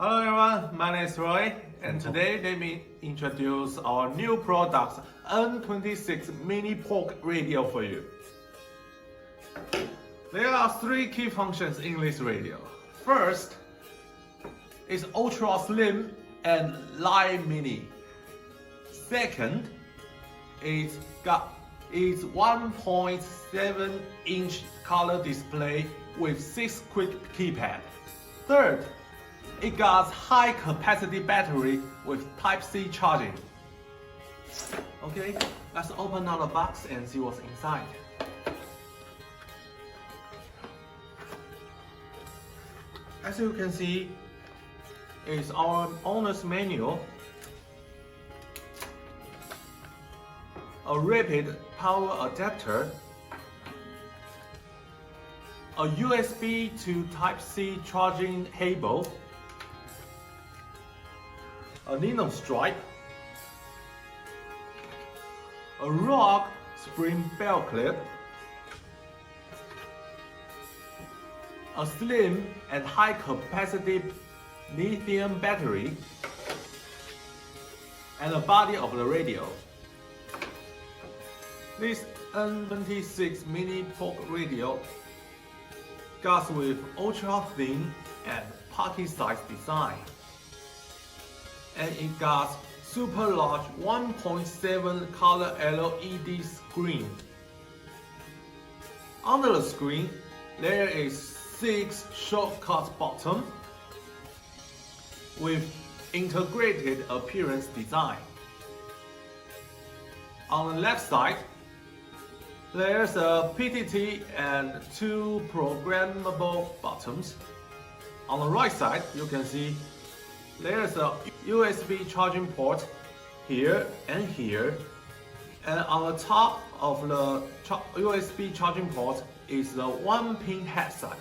Hello everyone, my name is Roy, and today let me introduce our new product, N26 Mini PoC Radio for you. There are three key functions in this radio. First is ultra slim and light mini. Second is got its 1.7-inch color display with 6 quick keypad. Third, it got high capacity battery with typ-c charging. Okay, let's open up the box and see what's inside. As you can see, it's our owner's manual, a rapid power adapter, a USB to type-c charging cable, a nylon stripe, a rock spring belt clip, a slim and high capacity lithium battery, and the body of the radio. This N26 Mini PoC Radio comes with ultra thin and pocket-sized design, and it got super large 1.7 color LED screen. Under the screen, there is 6 shortcut buttons with integrated appearance design. On the left side, there's a PTT and 2 programmable buttons. On the right side, you can see there's a USB charging port here and here, and on the top of the USB charging port is the 1-pin headset.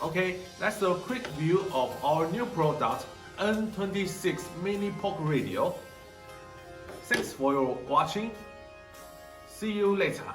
Okay, that's a quick view of our new product, N26 Mini PoC Radio. Thanks for your watching. See you later.